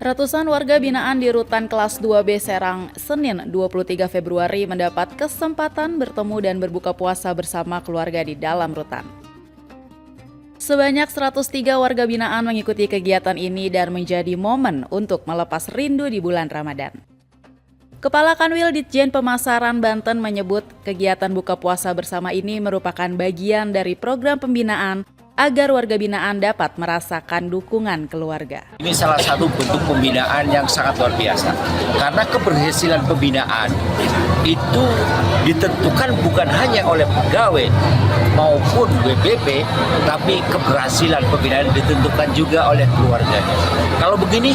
Ratusan warga binaan di Rutan Kelas 2B Serang, Senin 23 Februari mendapat kesempatan bertemu dan berbuka puasa bersama keluarga di dalam rutan. Sebanyak 103 warga binaan mengikuti kegiatan ini dan menjadi momen untuk melepas rindu di bulan Ramadan. Kepala Kanwil Ditjen Pemasaran Banten menyebut kegiatan buka puasa bersama ini merupakan bagian dari program pembinaan agar warga binaan dapat merasakan dukungan keluarga. Ini salah satu bentuk pembinaan yang sangat luar biasa. Karena keberhasilan pembinaan itu ditentukan bukan hanya oleh pegawai maupun WBP, tapi keberhasilan pembinaan ditentukan juga oleh keluarganya. Kalau begini,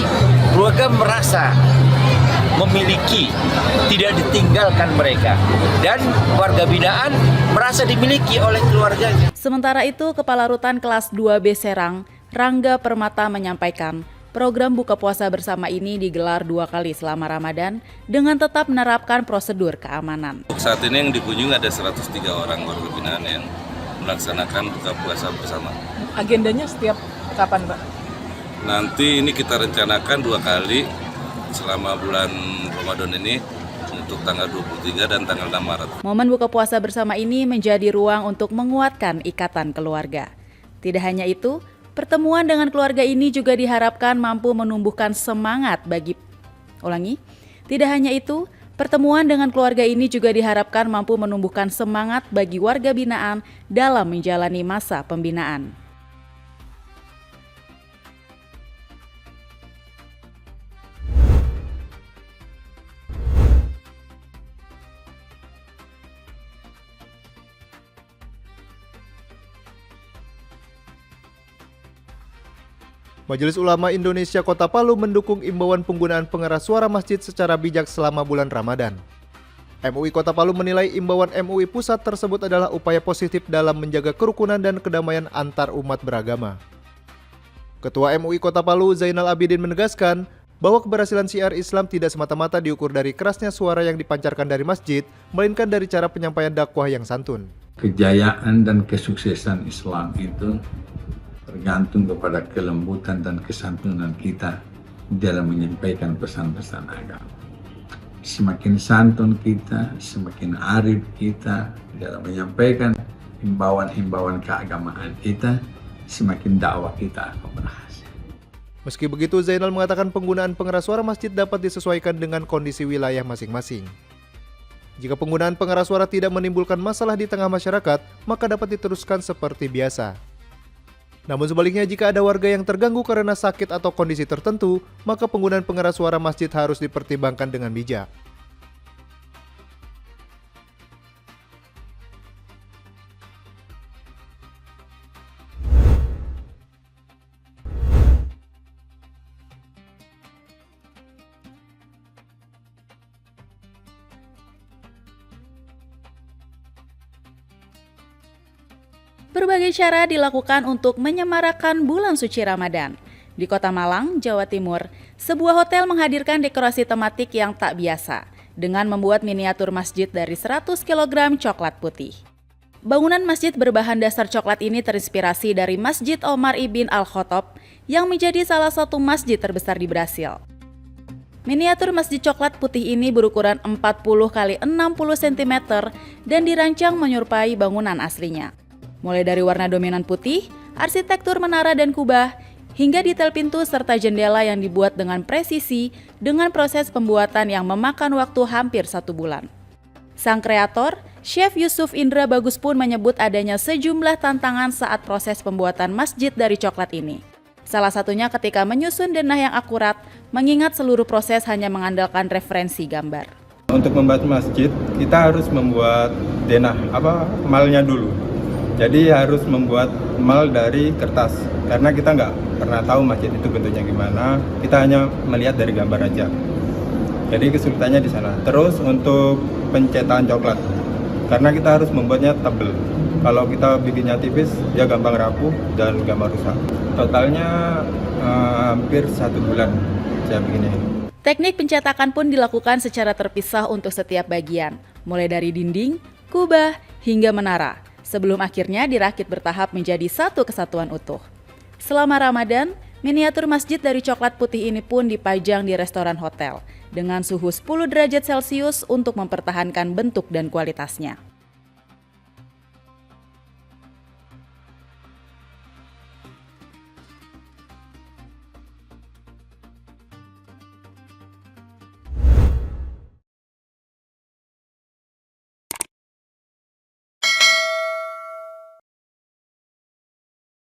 keluarga merasa memiliki, tidak ditinggalkan mereka, dan warga binaan merasa dimiliki oleh keluarganya. Sementara itu, Kepala Rutan Kelas 2B Serang, Rangga Permata menyampaikan, program buka puasa bersama ini digelar 2 kali selama Ramadan dengan tetap menerapkan prosedur keamanan. Saat ini yang dikunjungi ada 103 orang warga binaan yang melaksanakan buka puasa bersama. Agendanya setiap kapan, Pak? Nanti ini kita rencanakan 2 kali selama bulan Ramadan ini untuk tanggal 23 dan tanggal 6 Maret. Momen buka puasa bersama ini menjadi ruang untuk menguatkan ikatan keluarga. Tidak hanya itu, pertemuan dengan keluarga ini juga diharapkan mampu menumbuhkan semangat bagi Tidak hanya itu, pertemuan dengan keluarga ini juga diharapkan mampu menumbuhkan semangat bagi warga binaan dalam menjalani masa pembinaan. Majelis Ulama Indonesia Kota Palu mendukung imbauan penggunaan pengeras suara masjid secara bijak selama bulan Ramadan. MUI Kota Palu menilai imbauan MUI Pusat tersebut adalah upaya positif dalam menjaga kerukunan dan kedamaian antar umat beragama. Ketua MUI Kota Palu Zainal Abidin menegaskan bahwa keberhasilan syiar Islam tidak semata-mata diukur dari kerasnya suara yang dipancarkan dari masjid, melainkan dari cara penyampaian dakwah yang santun. Kejayaan dan kesuksesan Islam itu tergantung kepada kelembutan dan kesantunan kita dalam menyampaikan pesan-pesan agama. Semakin santun kita, semakin arif kita dalam menyampaikan himbauan-himbauan keagamaan kita, semakin dakwah kita akan berhasil. Meski begitu, Zainal mengatakan penggunaan pengeras suara masjid dapat disesuaikan dengan kondisi wilayah masing-masing. Jika penggunaan pengeras suara tidak menimbulkan masalah di tengah masyarakat, maka dapat diteruskan seperti biasa. Namun sebaliknya, jika ada warga yang terganggu karena sakit atau kondisi tertentu, maka penggunaan pengeras suara masjid harus dipertimbangkan dengan bijak. Berbagai cara dilakukan untuk menyemarakan bulan suci Ramadan. Di Kota Malang, Jawa Timur, sebuah hotel menghadirkan dekorasi tematik yang tak biasa dengan membuat miniatur masjid dari 100 kg coklat putih. Bangunan masjid berbahan dasar coklat ini terinspirasi dari Masjid Omar Ibn Al-Khattab yang menjadi salah satu masjid terbesar di Brasil. Miniatur masjid coklat putih ini berukuran 40 x 60 cm dan dirancang menyerupai bangunan aslinya. Mulai dari warna dominan putih, arsitektur menara dan kubah, hingga detail pintu serta jendela yang dibuat dengan presisi dengan proses pembuatan yang memakan waktu hampir 1 bulan. Sang kreator, Chef Yusuf Indra Bagus pun menyebut adanya sejumlah tantangan saat proses pembuatan masjid dari coklat ini. Salah satunya ketika menyusun denah yang akurat, mengingat seluruh proses hanya mengandalkan referensi gambar. Untuk membuat masjid, kita harus membuat denah malnya dulu. Jadi harus membuat mal dari kertas, karena kita nggak pernah tahu masjid itu bentuknya gimana, kita hanya melihat dari gambar aja. Jadi kesulitannya di sana. Terus untuk pencetakan coklat, karena kita harus membuatnya tebal. Kalau kita bikinnya tipis, dia gampang rapuh dan gampang rusak. Totalnya hampir 1 bulan saya bikinnya. Teknik pencetakan pun dilakukan secara terpisah untuk setiap bagian, mulai dari dinding, kubah, hingga menara, sebelum akhirnya dirakit bertahap menjadi satu kesatuan utuh. Selama Ramadan, Miniatur masjid dari coklat putih ini pun dipajang di restoran hotel dengan suhu 10 derajat Celcius untuk mempertahankan bentuk dan kualitasnya.